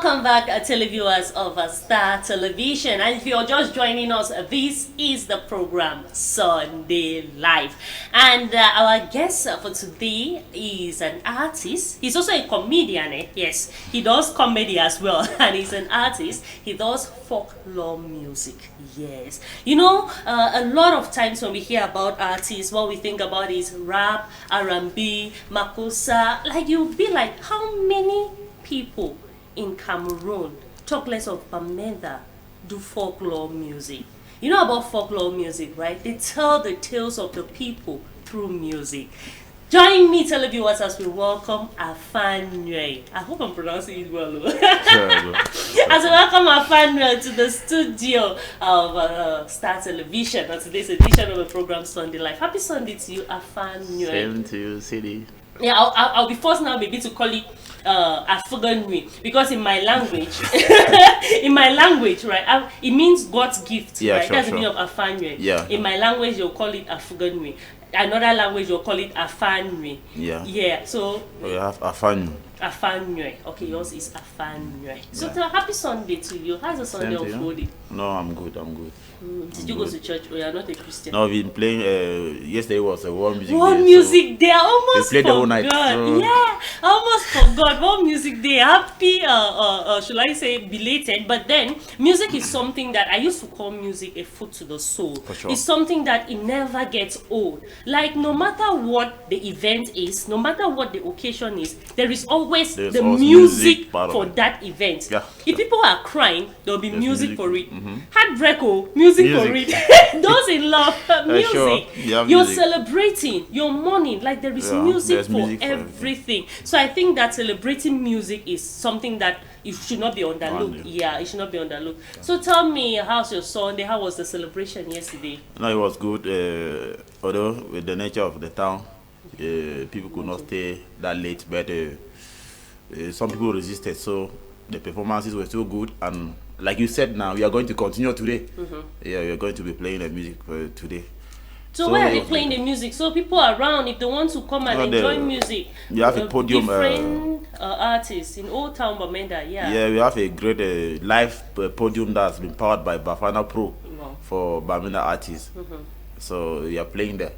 Welcome back, televiewers of Star Television. And if you're just joining us, this is the program Sunday Live. And our guest for today is an artist. He's also a comedian. Yes, he does comedy as well. And he's an artist. He does folklore music. Yes. You know, a lot of times when we hear about artists, what we think about is rap, R&B, makossa. Like, you'll be like, how many people in Cameroon, talk less of Bamenda, do folklore music? You know about folklore music, right? They tell the tales of the people through music. Join me, televiewers, as we welcome Afanyu. I hope I'm pronouncing it well. As we welcome Afanyu to the studio of Star Television on today's edition of the program Sunday Live. Happy Sunday to you, Afanyu. Same to you, City. Yeah, I'll be forced now maybe to call it Afanyu, because in my language, right, it means God's gift, yeah, right? Sure, That's sure. the meaning of Afanyu. Yeah. In my language, you'll call it Afanyu. Another language, you'll call it Afanyu. Yeah. Yeah. So We have Afanyu. Afanyu. Okay, yours is Afanyu. So Yeah. happy Sunday to you. How's the Sunday Same to you. unfolding? No, I'm good. Did you go to church? Or you are not a Christian? No, we've been playing. Yesterday was a World Music World Day. Music Day. I almost we played the whole forgot. night. So Yeah, I almost forgot. World Music Day. Happy, should I say, belated? But then, music is something that I used to call music a food to the soul. For sure. It's something that it never gets old. Like, no matter what the event is, no matter what the occasion is, there is always There's the always music music part of for it. that event. Yeah. If people are crying, there'll be There's music music. for it. Mhm. Heartbreak, oh, music for Music. it. Those in love, music. Sure. Yeah, You're music. celebrating, you're mourning. Like, there is Yeah, music there's for music for everything. So I think that celebrating music is something that it should not be overlooked. Value. Yeah, it should not be overlooked. So tell me, how's your Sunday? How was the celebration yesterday? no, it was good. Although with the nature of the town, people could not stay that late, but some people resisted. So the performances were so good, and like you said, now we are going to continue today. Yeah, we are going to be playing the music today. So where are it they was playing good. the music? So people around, if they want to come and No, enjoy music, You have a podium. different artists in Old Town Bamenda, yeah. Yeah, we have a great live podium that's been powered by Bafana Pro Wow. for Bamina artists. So we are playing the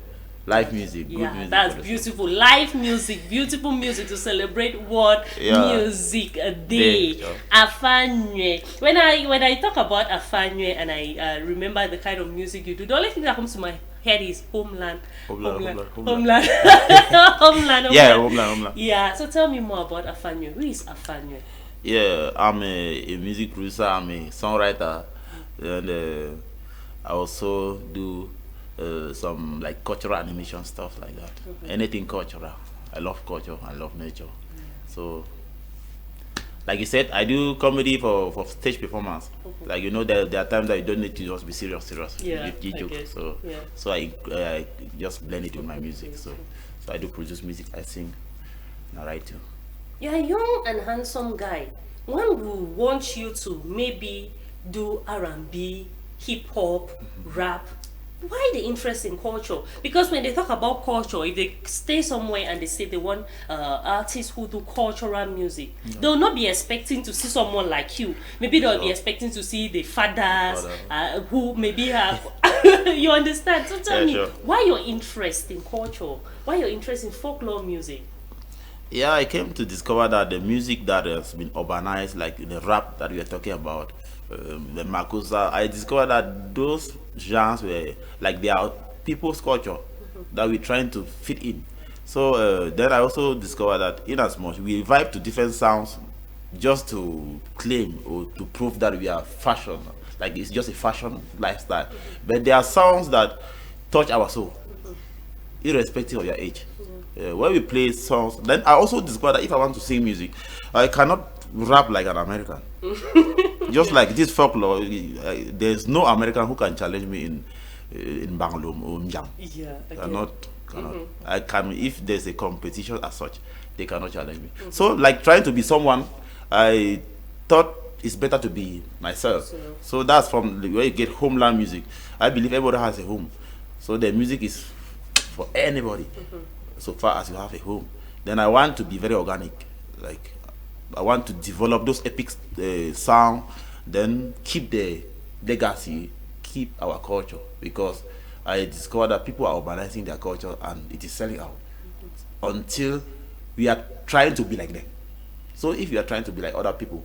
live music, good Yeah, music. that's for the- beautiful. Live music, beautiful music to celebrate World Yeah. Music Day. Day, yeah. Afanyu. When I talk about Afanyu and I remember the kind of music you do, the only thing that comes to my head is homeland. Homeland. Homeland. Yeah, homeland. Yeah. So tell me more about Afanyu. Who is Afanyu? Yeah, I'm a music producer, I'm a songwriter, and I also do some like cultural animation stuff like that. Anything cultural. I love culture, I love nature. So, like you said, I do comedy for stage performance. Like, you know, there are times that you don't need to just be serious. Yeah, You I joke. guess. So, Yeah. so I just blend it with my music. So I do produce music, I sing, and I write too. You're a young and handsome guy. One will want you to maybe do R&B, hip hop, rap. Why the interest in culture? Because when they talk about culture, if they stay somewhere and they say they want artists who do cultural music, they'll not be expecting to see someone like you. Maybe they'll be expecting to see the fathers who maybe have. You understand? So tell Yeah, me, sure. why your interest in culture? Why your interest in folklore music? Yeah, I came to discover that the music that has been urbanized, like the rap that we are talking about, the makossa, I discovered that those genres were like they are people's culture that we're trying to fit in. So then I also discovered that in as much we vibe to different sounds just to claim or to prove that we are fashion, like it's just a fashion lifestyle. But there are sounds that touch our soul, irrespective of your age. When we play songs, then I also discovered that if I want to sing music, I cannot rap like an American. Just like this folklore, there's no American who can challenge me in Bangalore or Njang. Yeah, Cannot. I can, if there's a competition as such, they cannot challenge me. So, like trying to be someone, I thought it's better to be myself. So that's from where you get homeland music. I believe everybody has a home, so the music is for anybody. So far as you have a home, then I want to be very organic. Like I want to develop those epic sound, then keep the legacy, keep our culture, because I discovered that people are urbanizing their culture and it is selling out until we are trying to be like them. So if you are trying to be like other people,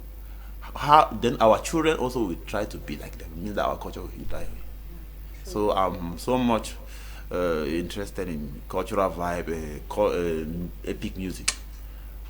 how then our children also will try to be like them. It means that our culture will die away. So I'm so much interested in cultural vibe, epic music.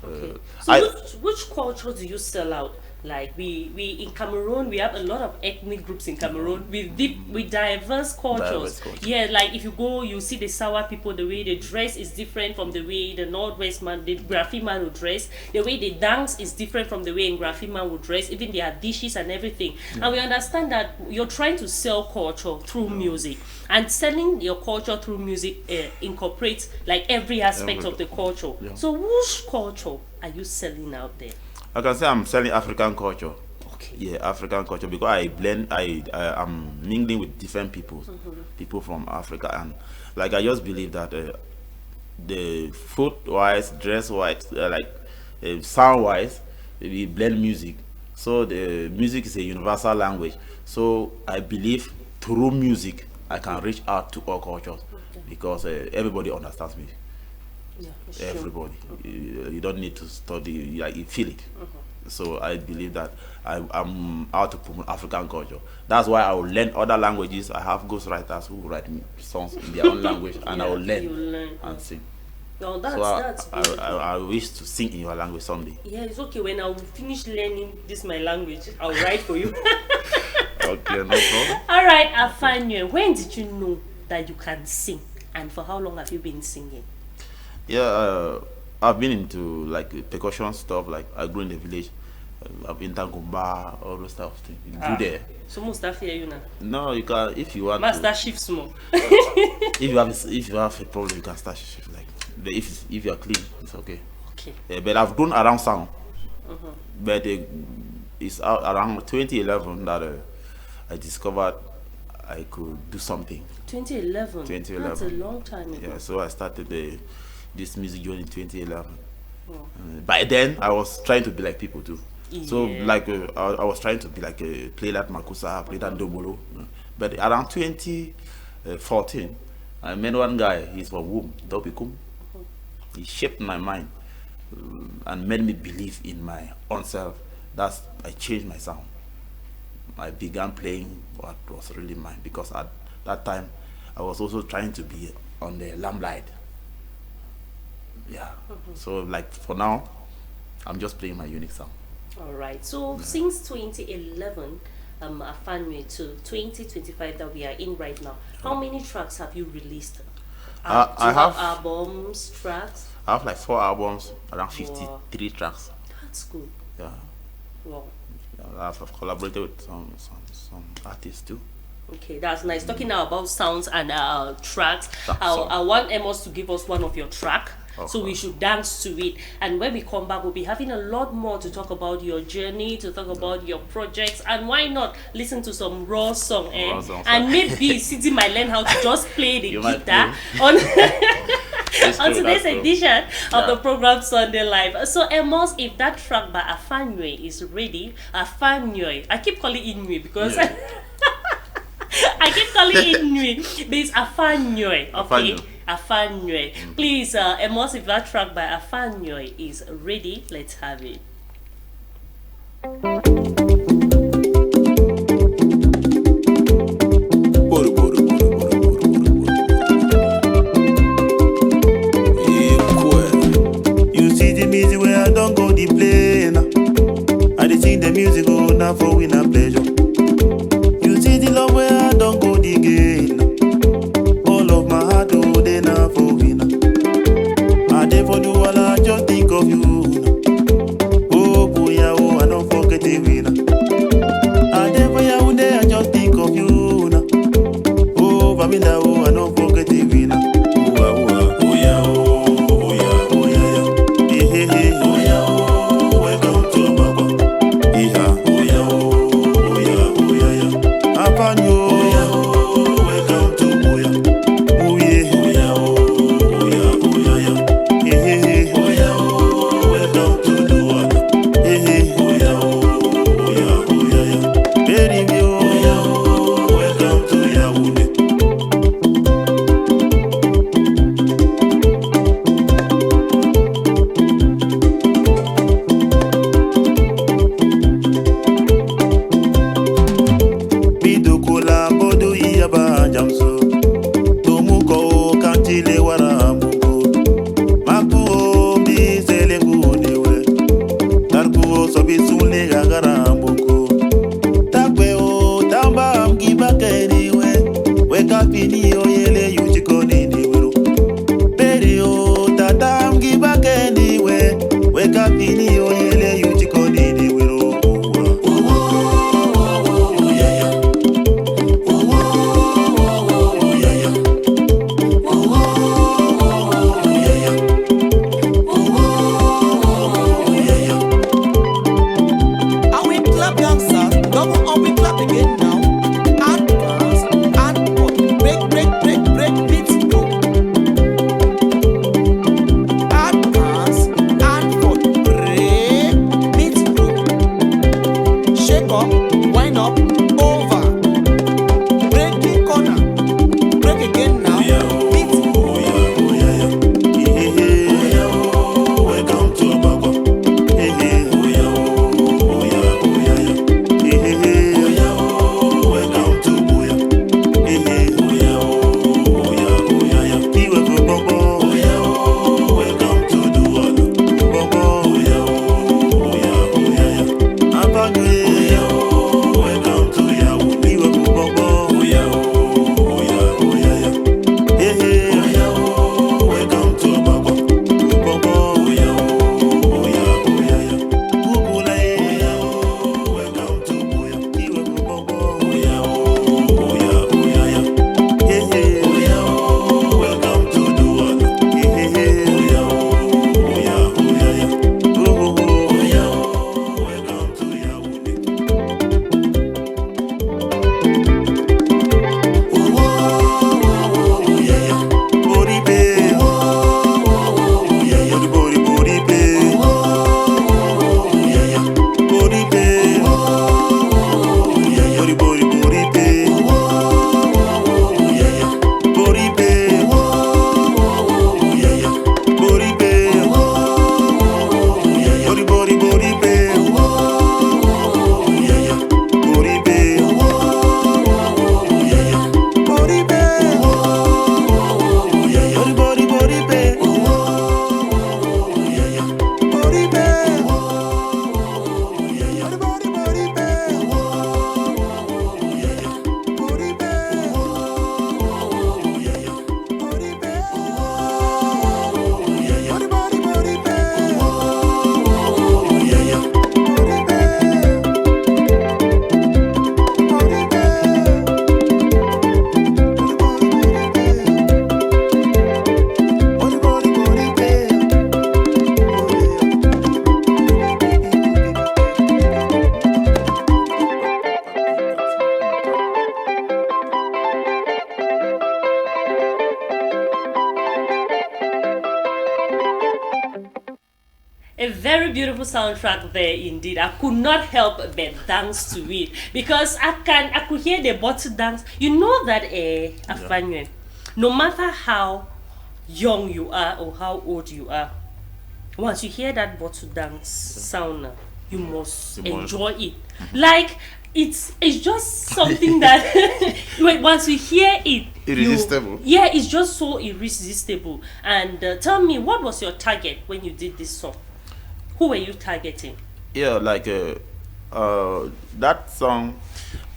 Okay. So which culture do you sell out? Like we in Cameroon, we have a lot of ethnic groups in Cameroon with diverse cultures. Diverse culture. Yeah, like if you go, you see the Sawa people, the way they dress is different from the way the Northwest man, the Graffiti man would dress. The way they dance is different from the way a Graffiti man would dress. Even their dishes and everything. Yeah. And we understand that you're trying to sell culture through music, and selling your culture through music incorporates like every aspect of the culture. Yeah. So which culture are you selling out there? I can say I'm selling African culture. Okay. Yeah, African culture, because I blend. I'm mingling with different people, people from Africa, and like I just believe that the food wise, dress wise, sound wise, we blend music. So the music is a universal language. So I believe through music I can reach out to all cultures, because everybody understands me. Yeah, Everybody. You don't need to study, you feel it. So I believe that I'm out to promote African culture. That's why I will learn other languages. I have ghostwriters who write me songs in their own language, and I will learn and sing. No, that's so I wish to sing in your language someday. Yeah, it's okay. When I finish learning this my language, I'll write for you. Okay, no problem. All right, Afanyu, when did you know that you can sing, and for how long have you been singing? Yeah, I've been into like percussion stuff. Like I grew in the village. I've been Tangumba, all those stuff. You do there. So most stuff here, you know. No, you can if you want. Master shift small. if you have a problem, you can start shift. Like if you are clean, it's okay. Okay. But I've grown around sound. But it's around 2011 that I discovered I could do something. 2011. 2011. That's a long time ago. Yeah, so I started this music journey in 2011. By then, I was trying to be like people too. Yeah. So like I was trying to be like play that makusa, play that domolo. But around 2014, I met one guy. He's from Womb, Dobikum. He shaped my mind and made me believe in my own self. I changed my sound. I began playing what was really mine, because at that time I was also trying to be on the limelight. Yeah. So like for now, I'm just playing my unique sound. All right. So since 2011, Afanyu to 2025 that we are in right now, how many tracks have you released? I have albums, tracks. I have like 4 albums, around 53 tracks. That's good. Yeah. Wow. I've collaborated with some artists too. Okay, that's nice. Talking now about sounds and tracks, I want Amos to give us one of your track. So we should dance to it. And when we come back, we'll be having a lot more to talk about your journey, to talk about your projects, and why not listen to some raw song, and maybe Sidi might learn how to just play the guitar on on today's edition of the program Sunday Live. So Amos, if that track by Afanyu is ready, Afanyu, I keep calling it Nui because I keep calling it Nui, but it's Afanyu, okay? Afanyu. Please, Amos, if that track by Afanyu is ready, let's have it. You see the music where I don't go the plane. I dey sing the music oh now for win a pleasure. You see the love where I don't go the gain. All of my heart oh they now for winner. I dey for do all I just think of you. Oh boy oh I don't forget it. Ini oyele yuchiko didi wero. And we clap youngsters, double up, we clap again now. And dance, and pop, break, beats go. And dance, and pop, break, beats go. Shake up, wind up, over. Breaking corner, break again now. Beats go. Welcome to Baba. Welcome to Buya. Iwe for Bobo. Welcome to Duwala. Bobo. Afanyu. Welcome to Yahoo. Iwe for Bobo. Welcome to Baba. Bobo. Bubula. Welcome to Buya. Iwe for Bobo. Welcome to Duwala. Welcome to Yahoo. Body babe. Body babe. Body babe. Body babe. Body babe. Body babe. Body babe. Body babe. Body babe. Body babe. Body babe. Body babe. A very beautiful soundtrack there indeed. I could not help but dance to it because I could hear the bottle dance. You know that Afanyu, no matter how young you are or how old you are, once you hear that bottle dance sound, you must enjoy it. Like it's just something that once you hear it, Irresistible. it's just so irresistible. And tell me, what was your target when you did this song? Who were you targeting? Yeah, like that song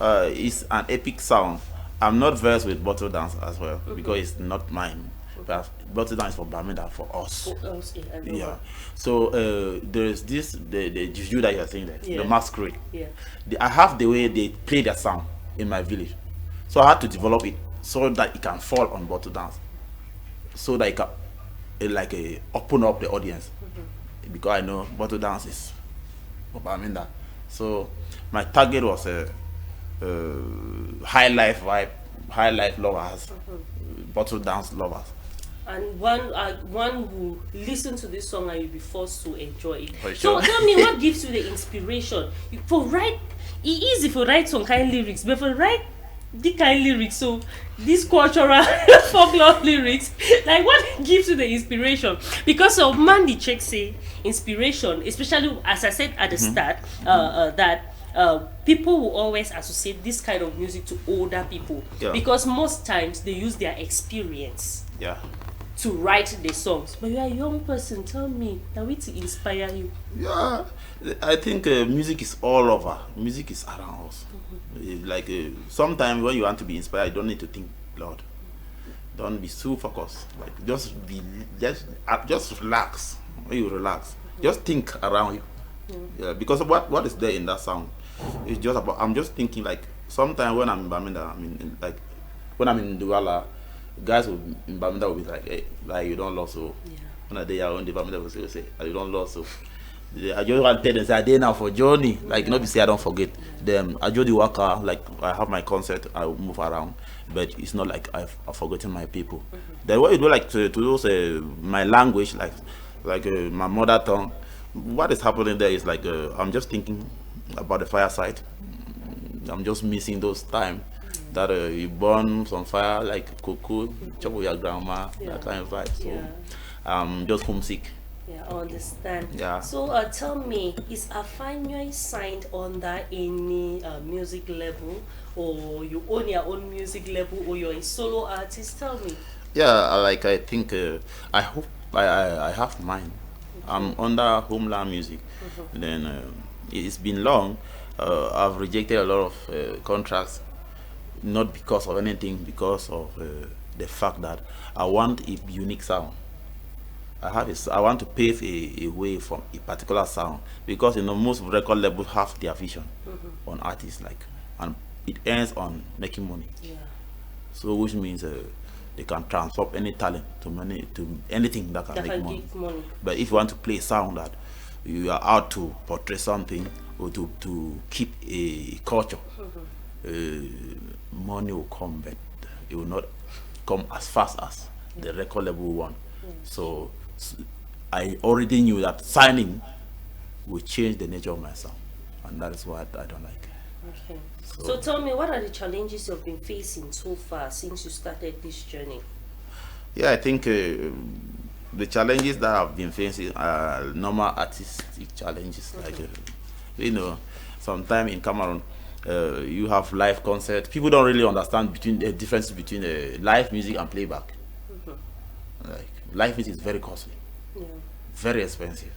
is an epic sound. I'm not versed with bottle dance as well because it's not mine. But bottle dance for Bermuda for us. For us, I know. Yeah. So there is this the juju that you're saying, that the masquerade. Yeah. I have the way they play their sound in my village, so I had to develop it so that it can fall on bottle dance, so that it can open up the audience, because I know bottle dance is for Bermuda. So my target was high life vibe, high life lovers, bottle dance lovers. And one will listen to this song and you'll be forced to enjoy it. For So sure. tell me, what gives you the inspiration? It's easy for write some kind lyrics, but for write the kind lyrics, so these cultural folklore lyrics, like what gives you the inspiration? Because of Mandy Check say inspiration, especially as I said at the start, that people will always associate this kind of music to older people, because most times they use their experience to write the songs. But you are a young person, tell me, now we to inspire you. Yeah, I think music is all over. Music is around us. Like sometimes when you want to be inspired, you don't need to think loud. Don't be too focused. Like just relax. When you relax, Just think around you. Yeah, because what is there in that sound? It's just about. I'm just thinking like sometimes when I'm in Bamenda, I mean like when I'm in Douala, guys in Bamenda will be like, hey, like you don't lose so. Yeah. When they are on the Bamenda will say, "Ah, you don't lose so. I just want to tell them say I did now for journey. Like you know, be say I don't forget them. I just the worker. Like I have my concert, I will move around, but it's not like I've forgotten my people. Then what you do like to those my language, like my mother tongue. What is happening there is like I'm just thinking about the fireside. I'm just missing those time that you burn some fire like cocoa, chop with your grandma, that kind of vibe. So Yeah. I'm just homesick. Yeah, I understand. Yeah. So tell me, is Afanyu signed under any music label, or you own your own music label, or you're a solo artist? Tell me. Yeah, like I think I hope I have mine. I'm under Homeland Music. Then it's been long. I've rejected a lot of contracts, not because of anything, because of the fact that I want a unique sound. I want to pave a way from a particular sound because you know most record labels have their vision on artists like, and it ends on making money. Yeah. So which means they can transform any talent to money to anything that can That make can money. give money. But if you want to play a sound that you are out to portray something or to keep a culture, uh, money will come, but it will not come as fast as the record label want. So I already knew that signing will change the nature of my sound, and that is what I don't like. Okay. So tell me, what are the challenges you've been facing so far since you started this journey? Yeah, I think the challenges that I've been facing are normal artistic challenges. Like, you know, sometime in Cameroon, you have live concert. People don't really understand between the difference between live music and playback. Like, live music is very costly, Yeah. very expensive,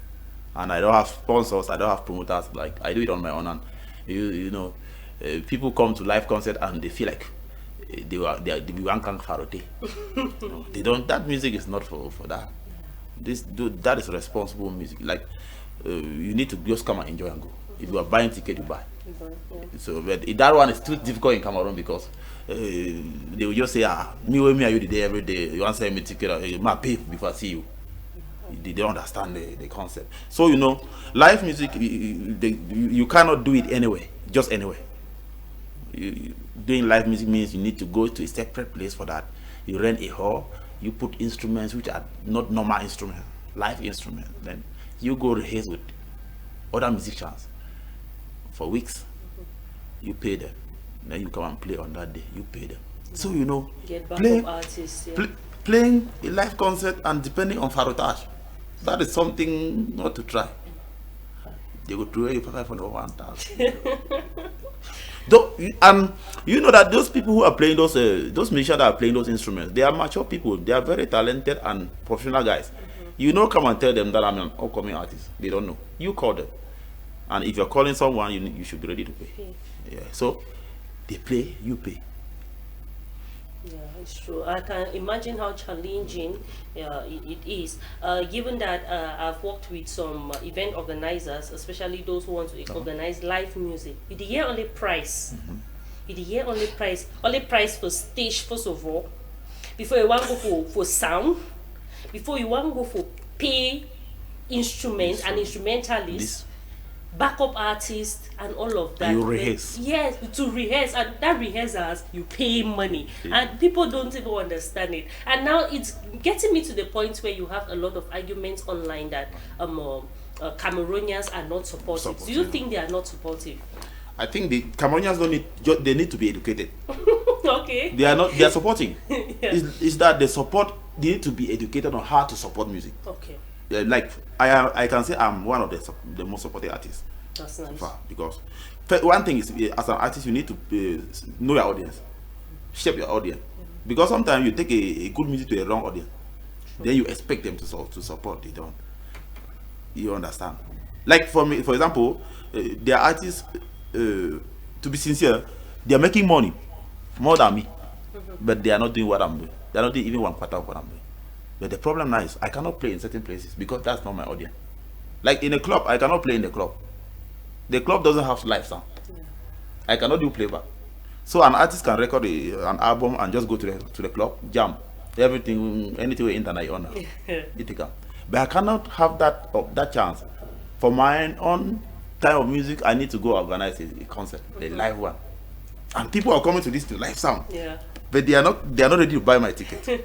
and I don't have sponsors. I don't have promoters. Like, I do it on my own, and you know, people come to live concert and they feel like they be one kind farote. No, they don't. That music is not for that. That is responsible music. Like you need to just come and enjoy and go. If you are buying ticket, you buy. Yeah. So but that one is too difficult in Cameroon because they will just say, me are you there every day? You want to sell me ticket? My pay before I see you. They don't understand the concept. So you know, live music you cannot do it anywhere, just anywhere. Doing live music means you need to go to a separate place for that. You rent a hall, you put instruments which are not normal instruments, live instruments. Then you go rehearse with other musicians for weeks. You pay them. Then you come and play on that day. You pay them. So you know, Get backup artists. Yeah. playing a live concert and depending on farotage, that is something not to try. They go throw you for 500 or 1,000. And you know that those people who are playing those musicians that are playing those instruments, they are mature people. They are very talented and professional guys. You know, come and tell them that I'm an upcoming artist. They don't know. You call them, and if you're calling someone, you should be ready to pay. Yeah. So they play, you pay. Yeah, it's true. I can imagine how challenging it is. Given that I've worked with some event organizers, especially those who want to organize live music. With the year only price. With the year only price for stage first of all. Before you want to go for sound, before you want to go for pay instruments and instrumentalists. Backup artists and all of that. You rehearse. Yes, to rehearse, and that rehearsals you pay money, and people don't even understand it. And now it's getting me to the point where you have a lot of arguments online that Cameroonians are not supportive. Do you think they are not supportive? I think the Cameroonians don't need. They need to be educated. Okay. They are not. They are supporting. Yeah. Is that they support? They need to be educated on how to support music. Okay. Like I can say I'm one of the most supported artists. That's nice. Because one thing is, as an artist, you need to know your audience, shape your audience. Because sometimes you take a good music to a wrong audience, then you expect them to support. They don't. You understand? Like for me, for example, there are artists. To be sincere, they are making money more than me, but they are not doing what I'm doing. They are not doing even 1/4 of what I'm doing. But the problem now is I cannot play in certain places because that's not my audience. Like in a club, I cannot play in the club. The club doesn't have live sound. I cannot do playback. So an artist can record an album and just go to the club, jam, everything, anything with internet on it can. But I cannot have that chance. For my own type of music, I need to go organize a concert, a live one, and people are coming to this live sound. Yeah. But they are not ready to buy my ticket.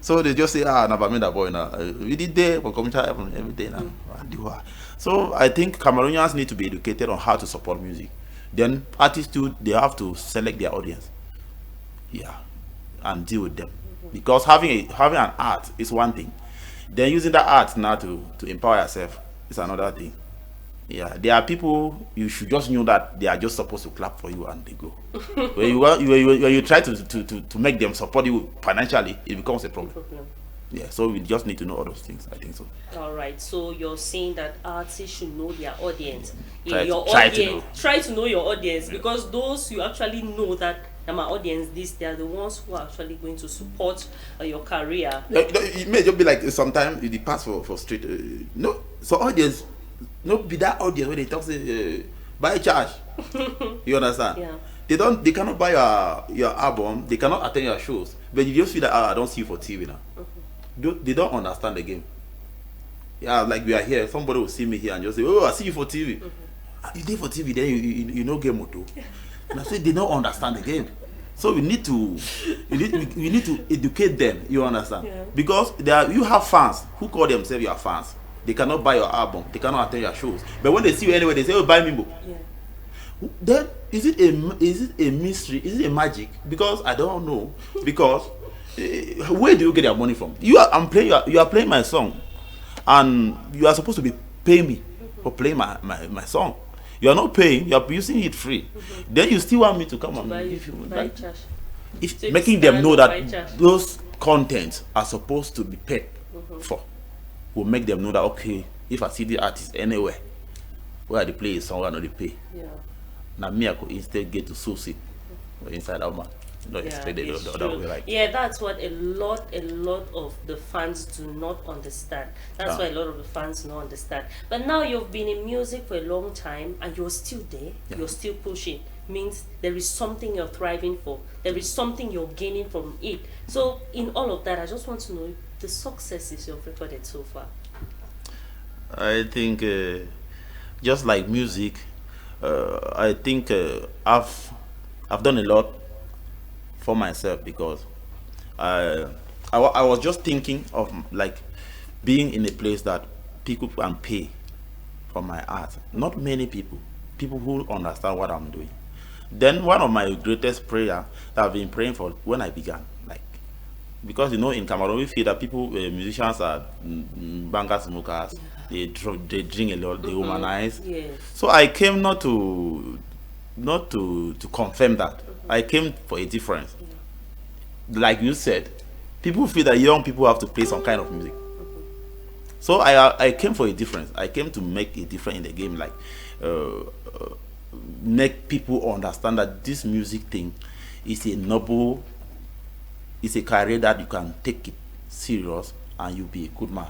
So they just say, never made that boy now. We did there for commercial every day now. So I think Cameroonians need to be educated on how to support music. Then artists too, they have to select their audience. Yeah. And deal with them. Because having an art is one thing. Then using that art now to empower yourself is another thing. Yeah, there are people you should just know that they are just supposed to clap for you and they go. When you try to make them support you financially, it becomes a problem. Yeah, so we just need to know all those things. I think so. All right. So you're saying that artists should know their audience. Try to know your audience, because those you actually know that my audience, they are the ones who are actually going to support your career. It may just be like sometimes you pass for street. No, so audience. No, be that audience when they talk say buy charge. You understand? Yeah. They cannot buy your album, they cannot attend your shows. But you just feel that I don't see you for TV now. They don't understand the game. Yeah, like we are here, somebody will see me here and just say, oh, I see you for TV. You did for TV, then you know game moto. And I say they don't understand the game. So we need to educate them, you understand? Yeah. Because you have fans who call themselves your fans. They cannot buy your album. They cannot attend your shows. But when they see you anyway, they say, "Oh, buy Mimbo." Yeah. Then is it a mystery? Is it a magic? Because I don't know. Because where do you get your money from? You are playing my song, and you are supposed to be paying me for playing my song. You are not paying. You are using it free. Then you still want me to come and give you making them know that those contents are supposed to be paid for. Will make them know that, okay, if I see the artist anywhere where they play a song and they pay, now me I could instead get to source it inside our man. Not expect it the other way, right? Yeah, that's what a lot of the fans do not understand. That's why a lot of the fans don't understand. But now you've been in music for a long time and you're still there, you're still pushing. Means there is something you're thriving for, there is something you're gaining from it. So in all of that, I just want to know the successes you've recorded so far. I think just like music, I think I've done a lot for myself, because I was just thinking of like being in a place that people can pay for my art. Not many people who understand what I'm doing. Then one of my greatest prayer that I've been praying for when I began, like, because in Cameroon we feel that people, musicians are banga smokers, they drink a lot, they womanize. Yes. So I came not to confirm that. I came for a difference. Like you said, people feel that young people have to play some kind of music. So I came for a difference. I came to make a difference in the game, like make people understand that this music thing is a noble, it's a career that you can take it serious and you'll be a good man,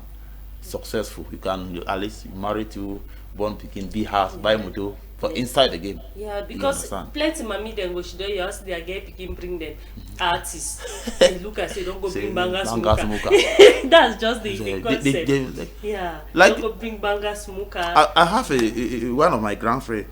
successful. You can at least marry to, born picking, be house, buy motor for inside the game. Yeah, because plenty mommy then go she don't ask their girl picking bring them artists. They look and say don't go bring banga smoker. That's just the concept. Like, don't go bring banga smoker. I have one of my grandfriends.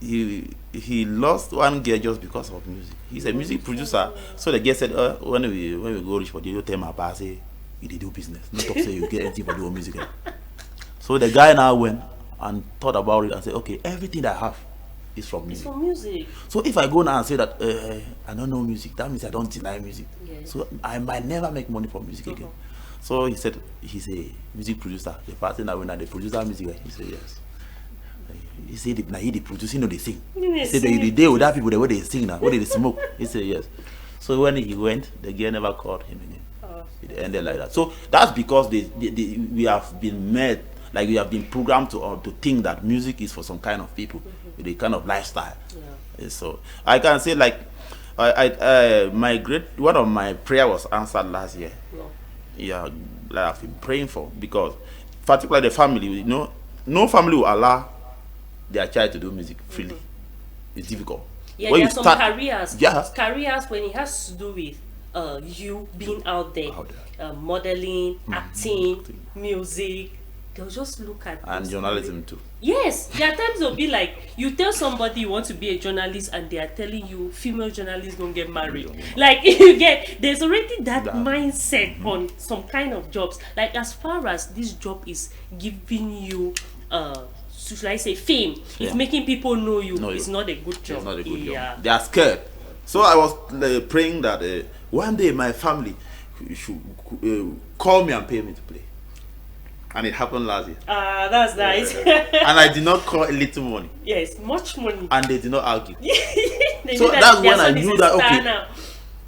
He lost one girl just because of music. He's a music producer. So the girl said, when we go rich for you tell my boss say you do business. Not to say you get anything for doing music. So the guy now went and thought about it and said, okay, everything that I have is from music. It's from music. So if I go now and say that I don't know music, that means I don't deny music. Yes. So I might never make money from music again. So he said he's a music producer. The person that when they produce our music, he said yes. He said now he the producer, they sing. He said the day with that people the way they sing now, what they smoke. He said yes. So when he went, the girl never called him again. It ended like that. So that's because we have been made, like we have been programmed to think that music is for some kind of people with a kind of lifestyle. Yeah. So I can say like one of my prayer was answered last year. Yeah, like I've been praying for, because particularly the family, no family will allow their child to do music freely. It's difficult. Yeah, When there you are some start- careers. Yeah. Careers when it has to do with you being out there, modeling, acting, music. They'll just look at and those journalism things. too. Yes, there are times they'll be like, you tell somebody you want to be a journalist, and they are telling you female journalists don't get married. Like you get, there's already that mindset on some kind of jobs. Like as far as this job is giving you, should I say, fame, Yeah. it's making people know you. Know It's you. not a good job. It's not a good Yeah. job. They are scared. So I was praying that one day my family should call me and pay me to play. And it happened last year. Ah, that's nice. And I did not call a little money. Yes, much money. And they did not argue. They So knew that that's their when I son is knew a that, star okay, now.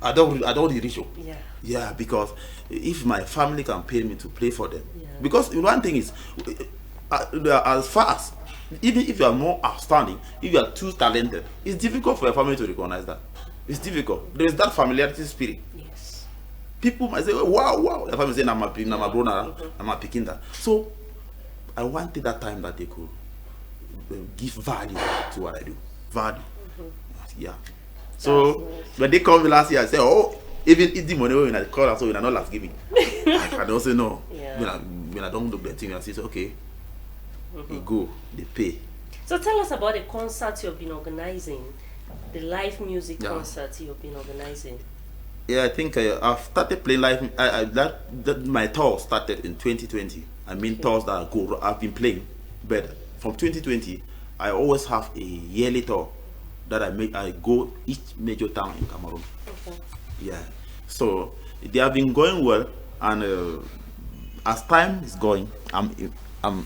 I don't want the rich. Yeah. Yeah, because if my family can pay me to play for them, Yeah. because one thing is, as fast, even if you are more outstanding, if you are too talented, it's difficult for your family to recognize that. It's difficult. There is that familiarity spirit. Yes. People might say, "Oh, wow, wow." Your family say, "I'm a brother, I'm a picking that." So I wanted that time that they could give value to what I do. Value. Yeah. So when they called me last year, I said, "Oh, even if the money when I call us, so we are not last giving." I don't say no. Yeah. When I don't look the thing, I say, okay, you go, they pay. So tell us about the concerts you've been organizing, the live music Yeah. concerts you've been organizing. Yeah, I think I've started playing live. My tour started in 2020. I mean, tours that I've been playing, but from 2020, I always have a yearly tour that I go each major town in Cameroon. Okay. Yeah, so they have been going well, and as time is going, I'm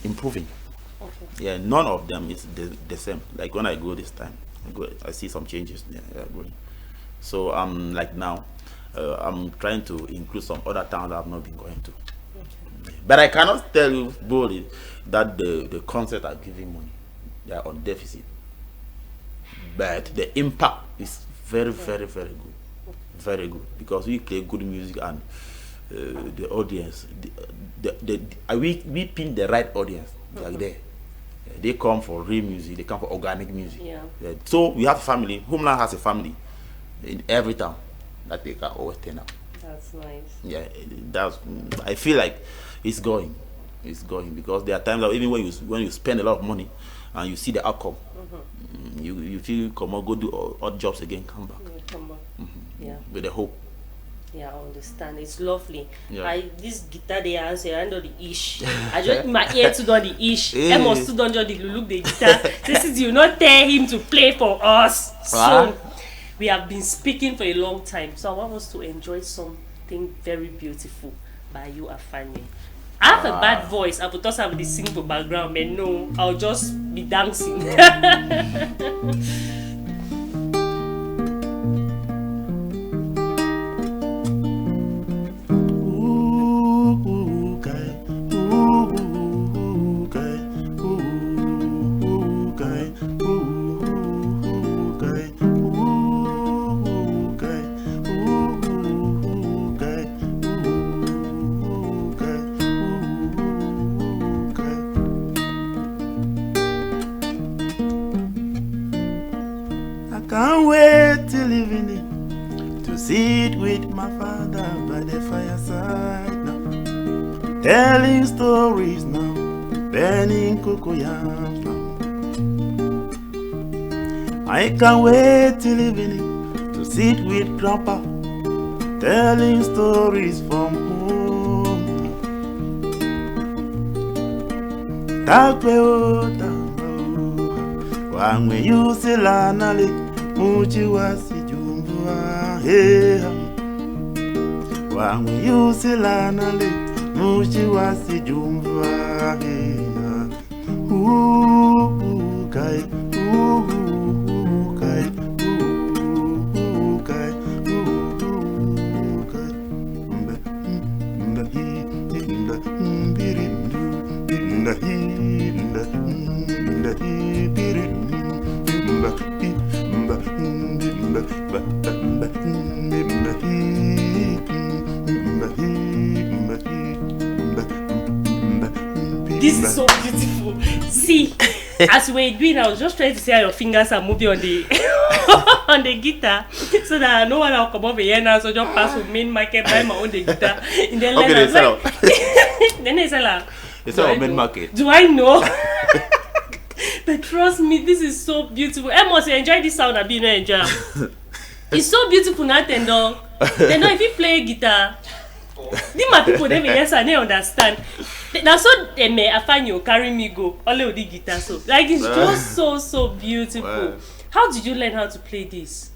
improving. Okay. Yeah, none of them is the same. Like when I go this time, I see some changes. Yeah, going. So like now, I'm trying to include some other towns that I've not been going to. But I cannot tell you boldly that the concert are giving money. They are on deficit. But the impact is very, very, very good. Very good. Because we play good music, and the audience, we pin the right audience. They are there. They come for real music, they come for organic music. Yeah. So we have a family, Homeland has a family in every town that they can always turn up. That's nice. Yeah, I feel like it's going because there are times that even when you spend a lot of money and you see the outcome, you feel come on, go do odd jobs again, come back. Yeah, come on. Yeah. With the hope. Yeah, I understand. It's lovely. Yeah. This guitar they answer under the ish. I just my ear to do the ish. Hey. Emma stood on the look the guitar. This is you not tell him to play for us. Ah. So we have been speaking for a long time. So I want us to enjoy something very beautiful by you, Afanyu. I have a bad voice. I would just have the sing for background, but no, I'll just be dancing. I can't wait till evening to sit with my father by the fireside now, telling stories now, burning cocoyams now. I can't wait till evening to sit with grandpa, telling stories from home. Takwe o takwe o, wangwe yusila nale, muji wasijumbua heha. Wangwe yusila nale, muji wasijumbua heha. Kai, kai, kai, kai. Mbe, mbe, mbe, mbirindu, mbe, mbe, mbe, mbirindu, mbe, mbe, mbe, mbe, mbe, mbe, This is so beautiful. See, as we were doing, I was just trying to see how your fingers are moving on the on the guitar, so that no one will come over here now. So just pass to main market, buy my own the guitar. And then Okay, they sell. then they sell. It's our main market. Do I know? But trust me, this is so beautiful. Amos, you enjoy this sound. I be no enjoy. It's so beautiful, nothing though. Then if you play guitar, the my people they yes I understand. That's so they may Afanyu carry me go all of the guitar so like it's just so beautiful. Wow. How did you learn how to play this?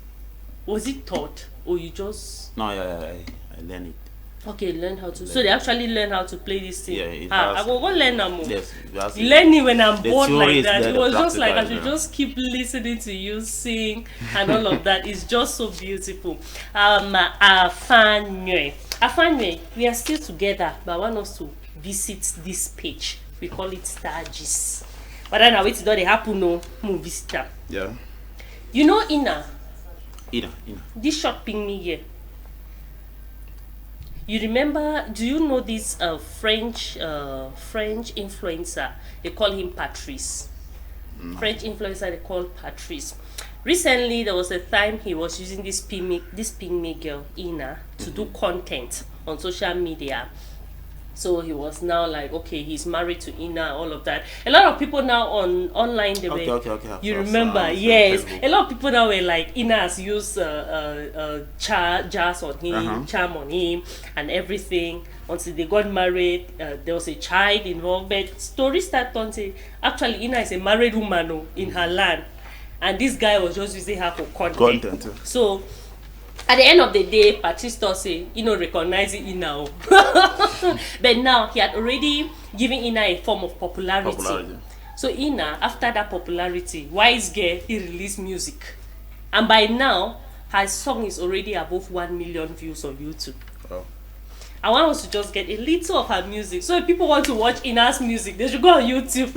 Was it taught or you just? No, I learned it. Okay, learn how to. So they actually learn how to play this thing. Yeah, I will go learn now. Yes, Learn it when I'm bored like that. there, It was just like I practical, should just keep listening to you sing and all of that. It's just so beautiful. Afanyu, we are still together, but I want us to visit this page. We call it Stages. But then I wait till they happen. No, visit them. Yeah. You know Ina. Ina. This short ping me here. You remember? Do you know this French influencer? They call him Patrice. No. French influencer they call Patrice. Recently, there was a time he was using this pygmy girl Ina to do content on social media. So he was now like, okay, he's married to Ina, all of that. A lot of people now online they were. Okay. You remember? Yes. A lot of people now were like, Ina has used jazz on him, charm on him, and everything. Until they got married, there was a child involved. But story started on say, actually, Ina is a married woman in her land, and this guy was just using her for content. So. At the end of the day, Patrice say, recognize it Ina. But now he had already given Ina a form of popularity. So Ina, after that popularity, wise girl, he released music. And by now, her song is already above 1 million views on YouTube. Oh. I want us to just get a little of her music. So if people want to watch Ina's music, they should go on YouTube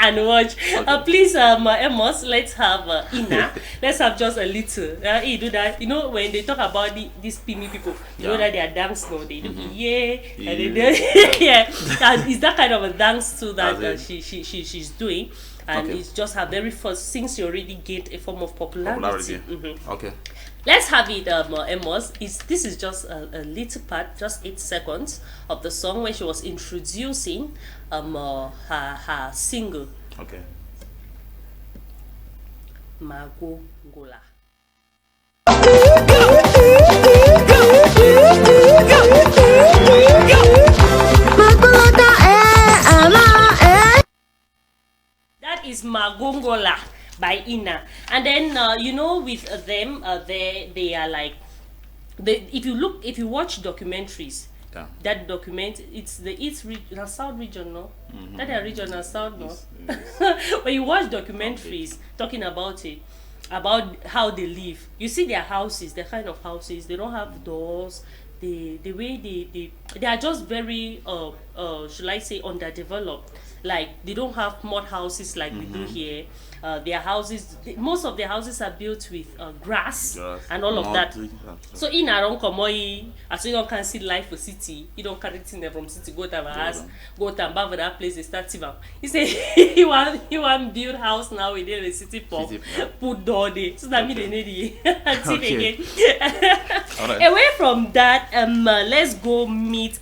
and watch. Okay. Please, Amos, let's have Ina. Let's have just a little. You do that. You know, when they talk about these Pimi people, you know that they are dance now. They do and they do, yeah. And it's that kind of a dance too that she's doing. And it's just her very first, since she already gained a form of popularity. Okay. Let's have it, Amos. This is just a little part, just 8 seconds of the song where she was introducing her single. Okay. Magongola. That is Magongola by Ina. And then with them they are like if you watch documentaries, that document it's the south region, no? That are regional south, no? When you watch documentaries talking about it, about how they live, you see their houses, the kind of houses, they don't have doors, the way they are just very should I say underdeveloped. Like they don't have mud houses like we do here. Their houses, most of their houses are built with grass and all of that. So in around Komoyi, as you can see life for city, you don't carry things from city, go to our house, go to Mbava, that place, they start to he say he want build house now within the city pop, put door there. So that means they need again. Away from that, let's go meet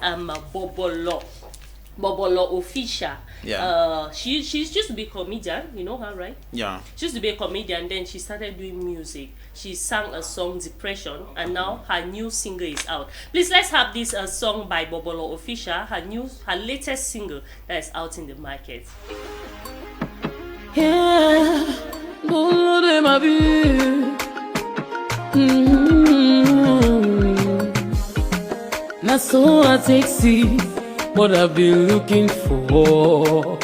Bobolo Official. Yeah. She used to be a comedian, you know her, right? Yeah. She used to be a comedian, then she started doing music. She sang a song, Depression, and now her new single is out. Please, let's have this song by Bobolo Official, her latest single that is out in the market. Yeah, Bolo de ma vie. Not so I take see what I've been looking for.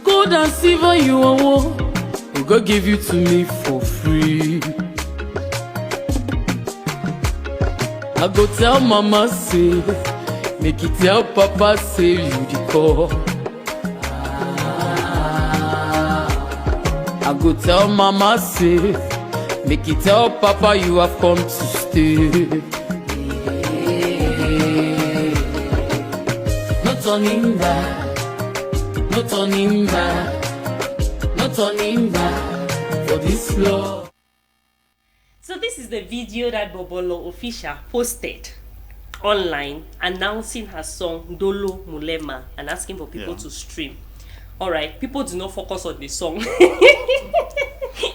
Gold and silver you want, God give you to me for free. I go tell mama say, make it tell papa say you the call. I go tell mama say, make it tell papa you have come to stay. turning back, no turning back, no turning back for this love. So this is the video that Bobolo Official posted online announcing her song Dolo Mulema and asking for people to stream. All right, people do not focus on the song.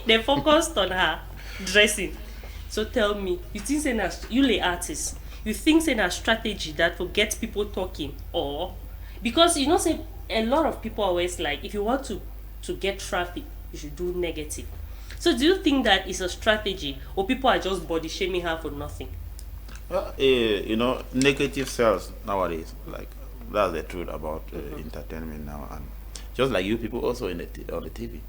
They focused on her dressing. So tell me, you think saying you lay artist, you think saying a strategy that will get people talking, or because you know say a lot of people always like, if you want to get traffic, you should do negative. So do you think that is a strategy, or people are just body shaming her for nothing? You know, negative sells nowadays. Like that's the truth about entertainment now, and just like you people also on the TV.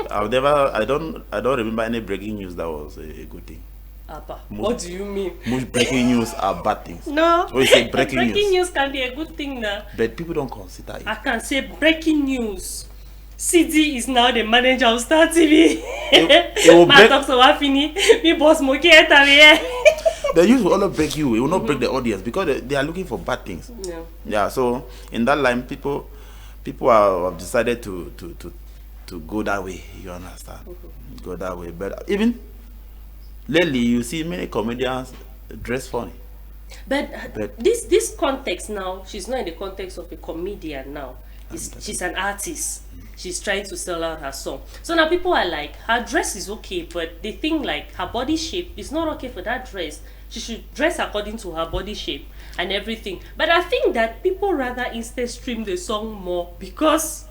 I don't remember any breaking news that was a good thing. Abba, what do you mean? Most breaking news are bad things. No, you say breaking news can be a good thing now. But people don't consider it. I can say breaking news. CD is now the manager of Star TV. My talk so fini. Me boss monkey They used to only break you. It will not break the audience because they are looking for bad things. Yeah. So in that line, people have decided to go that way. You understand? Go that way. But even lately, you see many comedians dress funny. But this context now, she's not in the context of a comedian now. She's an artist. She's trying to sell out her song. So now people are like, her dress is okay, but they think like her body shape is not okay for that dress. She should dress according to her body shape and everything. But I think that people rather instead stream the song more because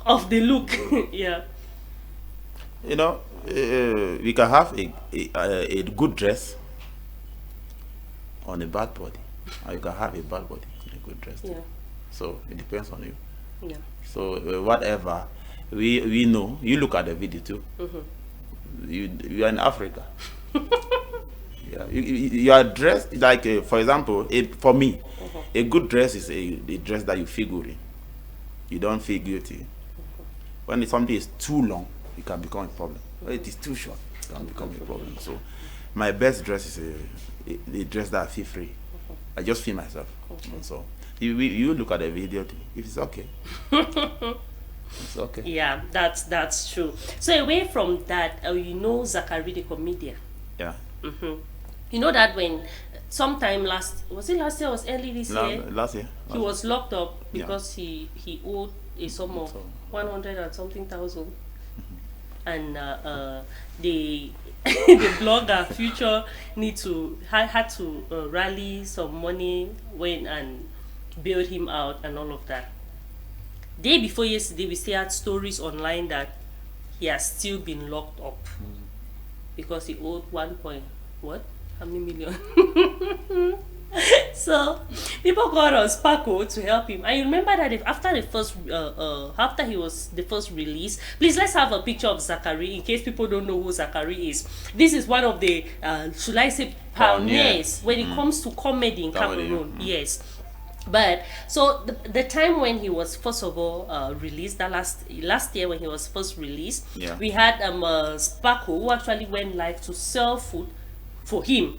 of the look. Yeah. You know, we can have a good dress on a bad body, or you can have a bad body on a good dress too. Yeah. So it depends on you. Yeah. So whatever we know, you look at the video too. You are in Africa. Yeah, you are dressed like for example, for me, a good dress is a dress that you feel good in. You don't feel guilty. When something is too long, it can become a problem. When it is too short, it can become a problem. So my best dress is a dress that I feel free. I just feel myself. So you look at the video too. If it's okay, it's okay. Yeah, that's true. So away from that, you know Zachary the comedian. Yeah. You know that when sometime last year or was early this year? Last year. He was locked up because he owed a sum of 100 and something thousand. And the blogger Future had to rally some money, went and bailed him out and all of that. Day before yesterday, we still had stories online that he has still been locked up because he owed how many million? So people called on Sparko to help him. And you remember that after he was the first release, please let's have a picture of Zachary in case people don't know who Zachary is. This is one of the should I say pioneers when it comes to comedy in Cameroon. Yes. But so the time when he was first of all released, that last year when he was first released, we had Sparko who actually went live to sell food for him,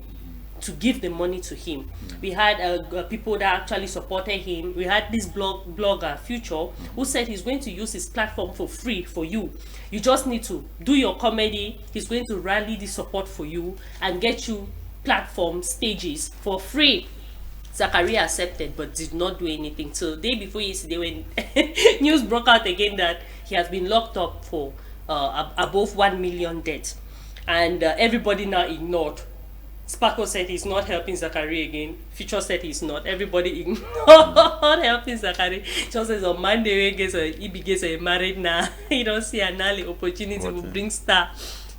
to give the money to him. We had people that actually supported him. We had this blogger Future who said he's going to use his platform for free for you. You just need to do your comedy. He's going to rally the support for you and get you platform stages for free. Zachary accepted but did not do anything. So day before yesterday when news broke out again that he has been locked up for above 1 million debt, and everybody now ignored. Sparko said he's not helping Zachary again. Future said he's not. Everybody ignored helping Zachary. Just as on Monday when he gets married now, he don't see an early opportunity to bring star.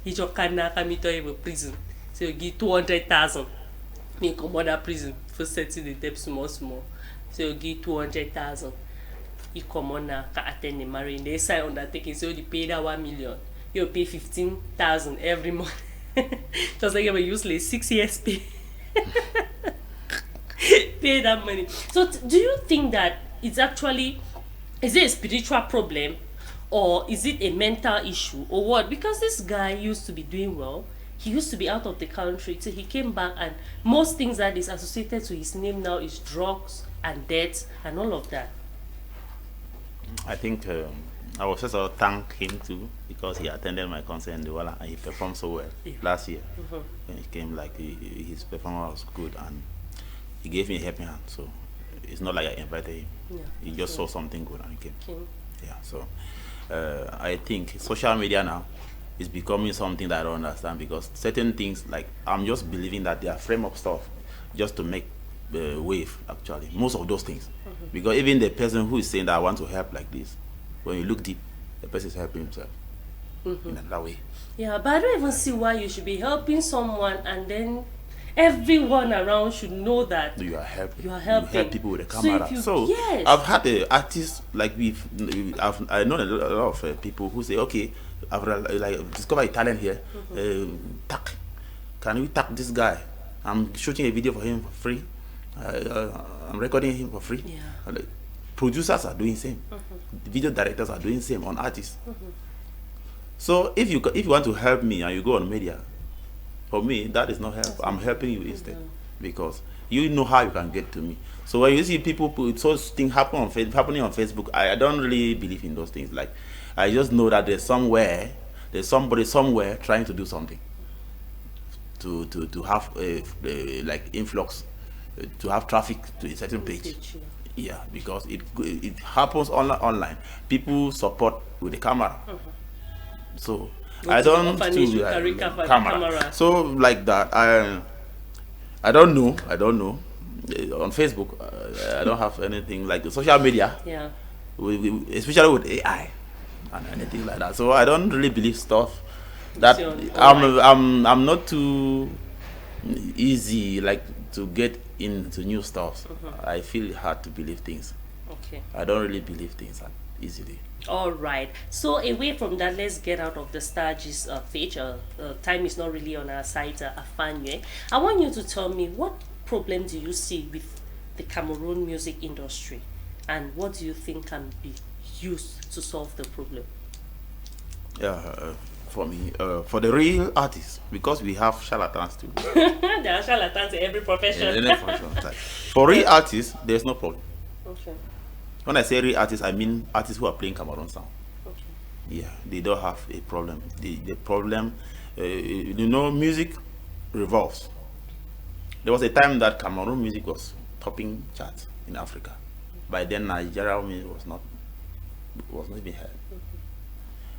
He just can't come to prison. So you give 200,000. Me come out of prison for setting the debt small. So you give 200,000. He come on now, can attend the marriage. They sign undertaking, so you pay that 1 million. You pay 15,000 every month. Just like a useless 6 years pay. Pay that money. So do you think that is it a spiritual problem, or is it a mental issue, or what? Because this guy used to be doing well. he used to be out of the country till he came back, and most things that is associated to his name now is drugs and debt and all of that. I think I will also thank him too because he attended my concert in Douala and he performed so well last year. When he came, like his performance was good and he gave me a helping hand. So it's not like I invited him. Yeah, He just saw something good and he came. okay. Yeah. So I think social media now is becoming something that I don't understand because certain things, like I'm just believing that they are frame up stuff just to make wave. Actually, most of those things, because even the person who is saying that I want to help like this, when you look deep, the person is helping himself in another way. Yeah, but I don't even see why you should be helping someone and then everyone around should know that You are helping. you are helping. You help people with the So camera. if you- So, yes. I've had artists like I know a lot of people who say, okay, I've like discovered a talent here. Tag, can we tag this guy? I'm shooting a video for him for free. I'm recording him for free. Yeah. Like, producers are doing same. Video directors are doing same on artists. So if you want to help me and you go on media, for me that is not help. I'm helping you instead because you know how you can get to me. So when you see people put such things happening on Facebook, I don't really believe in those things. Like I just know that there's somebody somewhere trying to do something to have like influx, to have traffic to a certain page. Yeah, because it happens online. People support with the camera. So I to the don't orphanage, do you carry camera. camera. So like that, I don't know. On Facebook, I don't have anything like the social media, Yeah. especially with AI and anything like that. So I don't really believe stuff that See on I'm not too easy like to get into new stuff. I feel it hard to believe things. Okay. I don't really believe things easily. All right. So away from that, let's get out of the Stargist page. Time is not really on our side. Afanyu, I want you to tell me, what problem do you see with the Cameroon music industry, and what do you think can be used to solve the problem? Yeah, for me, for the real artists, because we have charlatans too. There are charlatans in every profession. In any function, like, for real artists, there's no problem. Okay. When I say real artists, I mean artists who are playing Cameroon sound. Okay. Yeah, they don't have a problem. The problem, music revolves. There was a time that Cameroon music was topping charts in Africa. By then, Nigerian music was not even heard.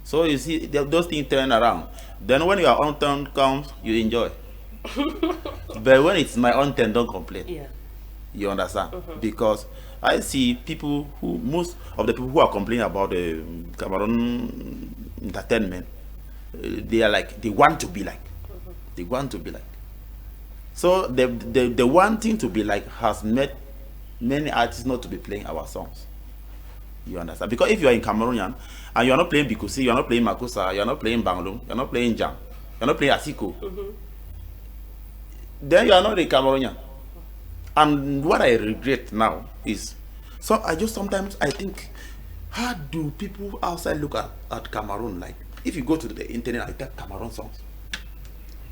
So you see, those things turn around. Then when your own turn comes, you enjoy. But when it's my own turn, don't complain. Yeah. You understand? Because I see most of the people who are complaining about the Cameroon entertainment, they are like, they want to be like. They want to be like. So the wanting to be like has made many artists not to be playing our songs. You understand? Because if you are in Cameroonian and you are not playing Bikusi, you are not playing Makusa, you are not playing Banglum, you are not playing Jam, you are not playing Asiko, then you are not a Cameroonian. And what I regret now is, so sometimes I think, how do people outside look at Cameroon? Like, if you go to the internet and type Cameroon songs,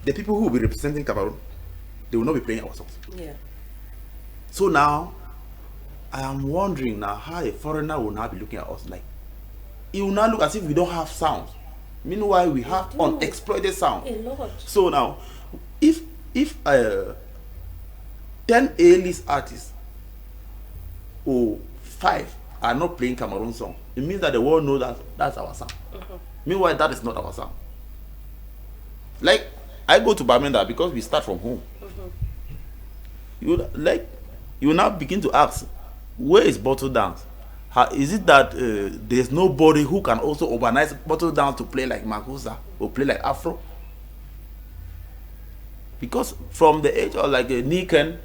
the people who will be representing Cameroon, they will not be playing our songs. Yeah. So now, I am wondering now how a foreigner will now be looking at us like, it will now look as if we don't have sounds. Meanwhile, we have unexploited sound. A lot. So now, if 10 A-list artists or 5 are not playing Cameroon song, it means that the world knows that that's our sound. Meanwhile, that is not our sound. Like, I go to Bamenda because we start from home. You now begin to ask, where is bottle dance? Is it that there's nobody who can also organize bottle dance to play like Makusa or play like Afro? Because from the age of like Niken,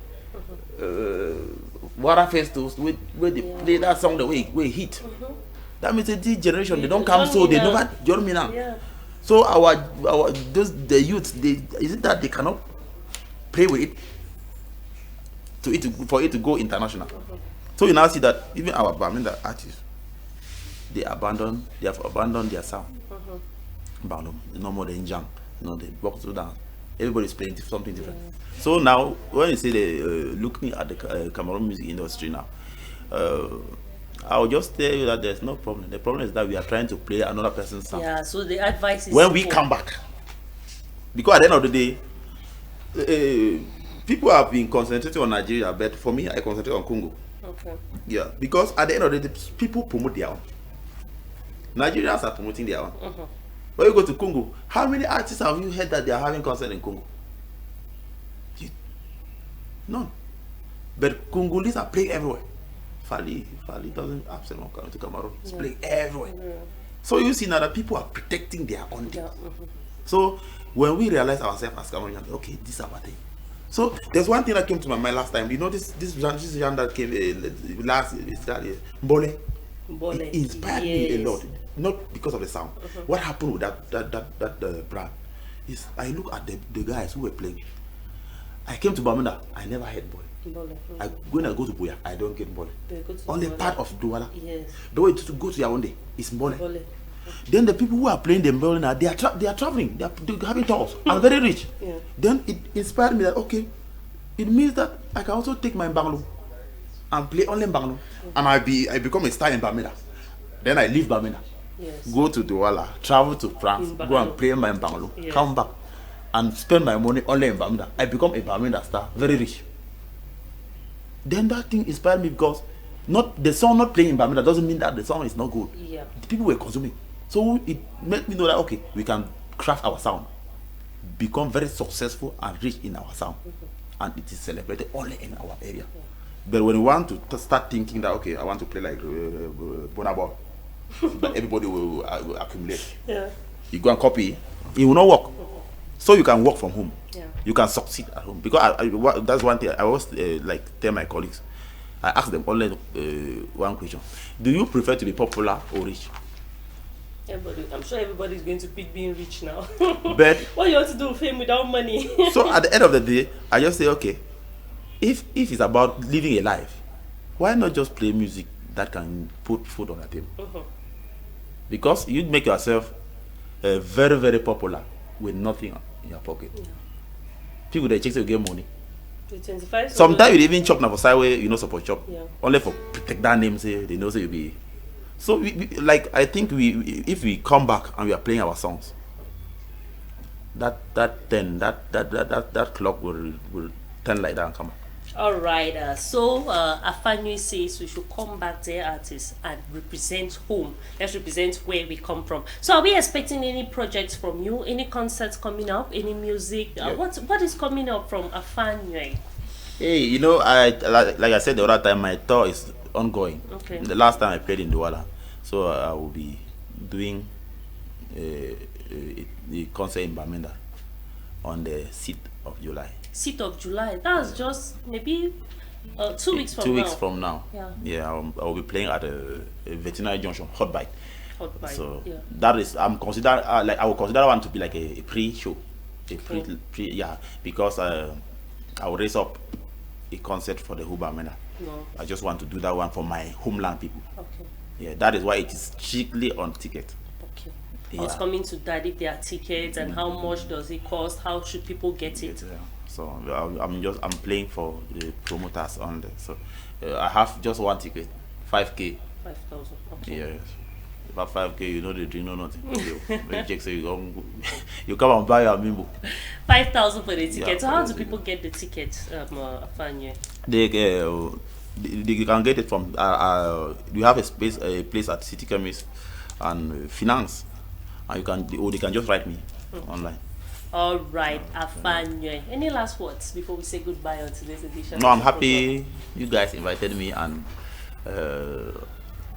Water Festivals, where they play that song the way it hit, that means this generation, they don't come, so they never join me now. Yeah. So the youth, is it that they cannot play with it for it to go international? So you now see that even our Bamenda artists, they have abandoned their sound. No more than jam, they box to down. Everybody's playing something different. So now, when you say looking at the Cameroon music industry now, I'll just tell you that there's no problem. The problem is that we are trying to play another person's sound. Yeah, so the advice is When we come back, because at the end of the day, people have been concentrating on Nigeria, but for me, I concentrate on Congo. Okay. Yeah, because at the end of the day, people promote their own. Nigerians are promoting their own. When you go to Congo, how many artists have you heard that they are having concert in Congo? None. But Congolese are playing everywhere. Fali doesn't absolutely come to Cameroon. It's playing everywhere. So you see now that people are protecting their own thing. So when we realize ourselves as Cameroonians, okay, this is our thing. So there's one thing that came to my mind last time. You know this genre that came last year, Mbole. It inspired me a lot. Not because of the sound. What happened with that brand is I look at the guys who were playing. I came to Bamenda, I never heard Mbole. When I go to Buya, I don't get Mbole. Only part of Douala. Yes. The way to go to Yaoundé is Mbole. Then the people who are playing the Mbole now, they are traveling, they're having tours and very rich. Then it inspired me that okay, it means that I can also take my Mbanglo and play only Mbanglo, and I become a star in Bamenda. Then I leave Bamenda, go to Douala, travel to France, go and play my Mbanglo, come back and spend my money only in Bamenda. I become a Bamenda star, very rich. Then that thing inspired me because the song not playing in Bamenda doesn't mean that the song is not good. The people were consuming. So it made me know that okay, we can craft our sound, become very successful and rich in our sound, and it is celebrated only in our area. But when you want to start thinking that okay, I want to play like Bonabo, but everybody will accumulate. You go and copy, it will not work. So you can work from home. You can succeed at home. Because that's one thing I always like tell my colleagues. I ask them only one question: do you prefer to be popular or rich? I'm sure everybody's going to pick being rich now. But what you want to do with fame without money? So at the end of the day, I just say okay, if it's about living a life, why not just play music that can put food on the table? Because you make yourself very, very popular with nothing in your pocket. People they check to get money. Sometimes you even chop na for sideway, you know, support chop. Only for protect that name, say they know say you be. So we like I think if we come back and we are playing our songs, that clock will turn like that and come back. All right. So Afanyu says we should come back to artists and represent home. Let's represent where we come from. So are we expecting any projects from you? Any concerts coming up? Any music? What is coming up from Afanyu? Hey, you know, like I said the other time, my tour is ongoing. Okay. The last time I played in Douala, so I will be doing the concert in Bamenda on the 6th of July. 6th of July. That's just maybe 2 weeks from now. 2 weeks from now. Yeah. I will be playing at a veterinary junction, Hot Bite. Hot Bite. So that is I will consider one to be like a pre-show, because I will raise up a concert for the Bamenda. I just want to do that one for my homeland people. Yeah, that is why it is strictly on ticket. I was coming to that, if there are tickets and how much does it cost, how should people get it? So I'm playing for the promoters on there. So I have just one ticket, 5K. 5,000. Yes. About 5K, you know they drink no nothing. You come and buy your mimbo. 5,000 for the ticket. So how do people get the tickets, Afanyu? They can get it from you have a place at City Chemist and Finance, and they can just write me online. All right, Afanyu. Any last words before we say goodbye on today's edition? No, I'm happy you guys invited me and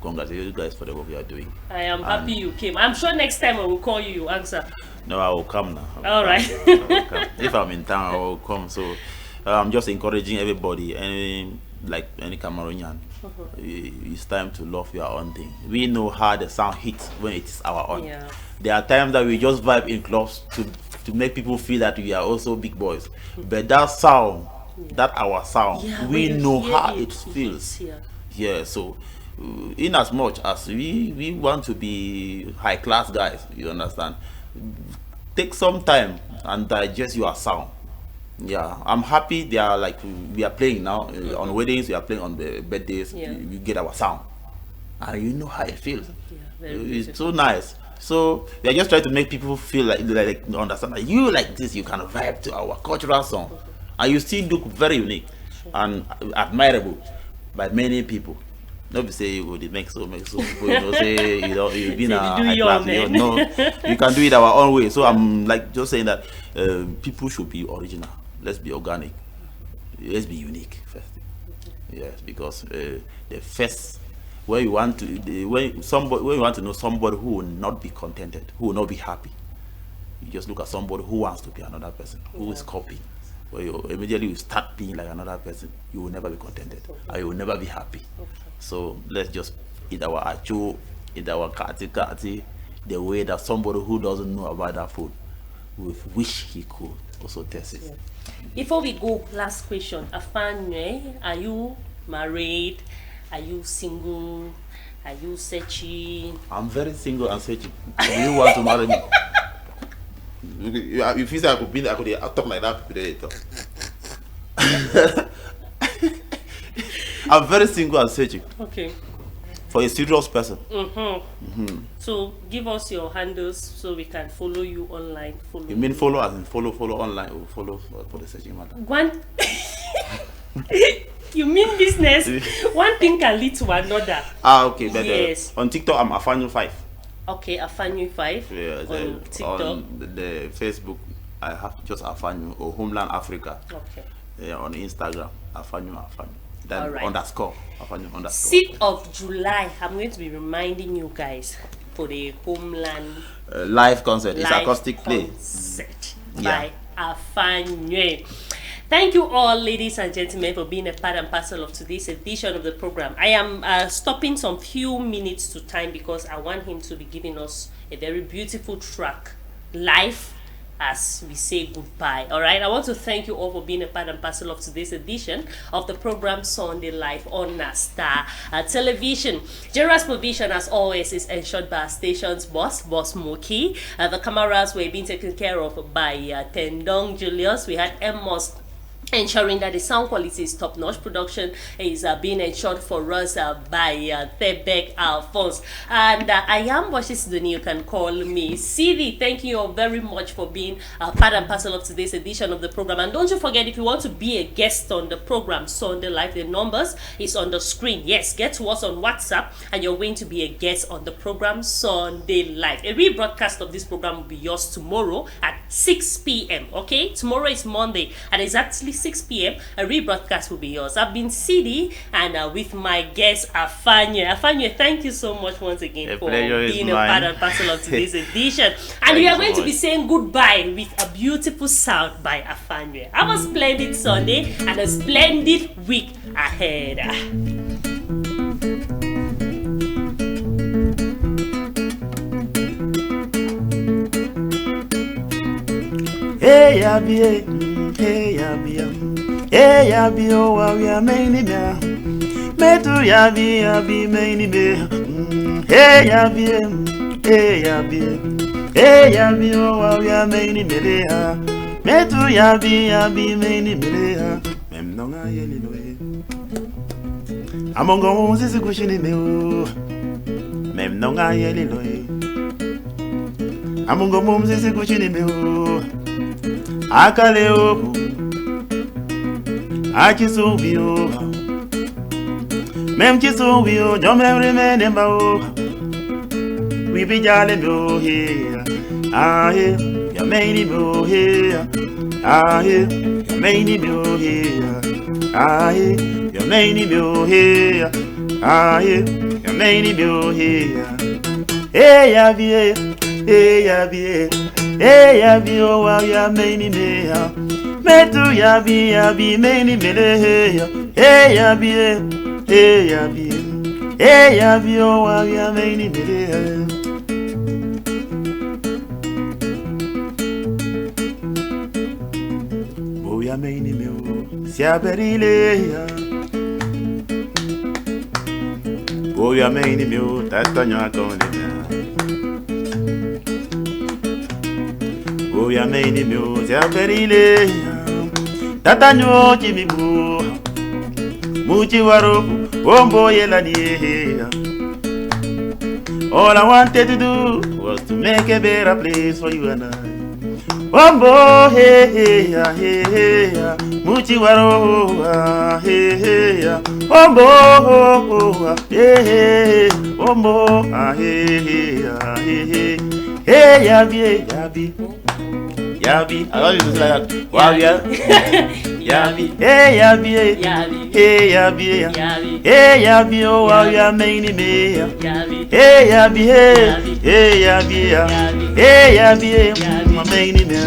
congratulate you guys for the work you are doing. I am happy you came. I'm sure next time I will call you, you answer. No, I will come now. All right. If I'm in town, I will come. So I'm just encouraging everybody, any Cameroonian, it's time to love your own thing. We know how the sound hits when it is our own. There are times that we just vibe in clubs to make people feel that we are also big boys. But that sound, that our sound, we know how it feels. So in as much as we want to be high class guys, you understand, take some time and digest your sound. Yeah, I'm happy they are like we are playing now on weddings, we are playing on the birthdays. Yeah. We get our sound, and you know how it feels. Yeah, very It's beautiful. so nice. So we are just trying to make people feel like understand that you like this, you can vibe to our cultural song, and you still look very unique and admirable by many people. Nobody say you would make so people, say you've been Say a we do high your class, own, man. no, you can do it our own way. So I'm like just saying that people should be original. Let's be organic. Let's be unique first. Yes, because the first when you want to when you want to know somebody who will not be contented, who will not be happy, you just look at somebody who wants to be another person, who is copying. Where you immediately you start being like another person, you will never be contented, and you will never be happy. So let's just eat our achu, eat our kati, the way that somebody who doesn't know about that food will wish he could also taste it. Before we go, last question. Afanyu, are you married? Are you single? Are you searching? I'm very single and searching. Do you want to marry me? If you say I could talk like that today. I'm very single and searching Okay. for a serious person. So give us your handles so we can follow you online. Follow You mean follow as in follow online or follow for the searching matter? one? You mean business? One thing can lead to another. Okay, but Yes. on TikTok I'm Afanyu 5. Okay, Afanyu 5 Yeah, on TikTok. on the Facebook I have just Afanyu or Homeland Africa. Okay. Yeah, on Instagram Afanyu. Then Alright. underscore Afanyu underscore. 6th of July, I'm going to be reminding you guys for the Homeland Live concert. It's live acoustic play. concert Yeah. by Afanyu. Thank you all, ladies and gentlemen, for being a part and parcel of today's edition of the program. I am stopping some few minutes to time because I want him to be giving us a very beautiful track live as we say goodbye. All right, I want to thank you all for being a part and parcel of today's edition of the program Sunday Live on Star Television. Gerard's provision, as always, is ensured by our station's boss Moki. The cameras were being taken care of by Tendong Julius. We had Emos ensuring that the sound quality is top-notch. Production is being ensured for us by Thebek Alphonse. And I am Boshi Sidoni. You can call me CD. Thank you all very much for being part and parcel of today's edition of the program. And don't you forget, if you want to be a guest on the program Sunday Live, the numbers is on the screen. Yes, get to us on WhatsApp and you're going to be a guest on the program Sunday Live. A rebroadcast of this program will be yours tomorrow at 6 p.m. Okay, tomorrow is Monday at exactly 6 p.m. a rebroadcast will be yours. I've been CD and with my guest Afanyu. Afanyu, thank you so much once again The for pleasure is being a mine. part and parcel of today's edition. And Thank we you are so going to be much. saying goodbye with a beautiful sound by Afanyu. Have a splendid Sunday and a splendid week ahead. Hey, Abby, hey, Abby, hey, Abby, oh, we are many bear. Metu Yabi, Abby, many bear. Hey, Abby, hey, Abby, hey, Abby, oh, we are many bear. Metu Yabi, Abby, many bear. Mem no nga yeli loe. Amongo muzisi kushini meu. Mem no nga yeli loe. Amongo muzisi kushini meu. Akaleo Achisubio Mem Chisubio, Jomem remember we be jolly no here. Ah, here, your mainy mo here. Ah, here, your mainy mo here. Ah, here, your mainy mo here. Ah, here, your mainy mo here. Hey, Abby, hey, Abby. Hey, Yabi, oh, wow, ya many me. Metu Yabi, Yabi, many me. Hey, Yabi, hey, Yabi. Hey, Yabi, oh, wow, ya many me. Oh, ya many me. Siaberile. Oh, ya many me. That's the new account. oh ya meni mio se aperile tata nyo chimibu muchi waro ombo yela die. All I wanted to do was to make a better place for you and I. Ombo hey hey ya hey hey ya muchi waro hey hey ya ombo hey hey ombo hey hey ya hey hey hey yabi yabi yabi. I love you to say that. Wow, yeah. Yabi hey yabi hey yabi hey yabi oh wow ya meni me hey yabi hey yabi hey yabi my meni me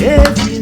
hey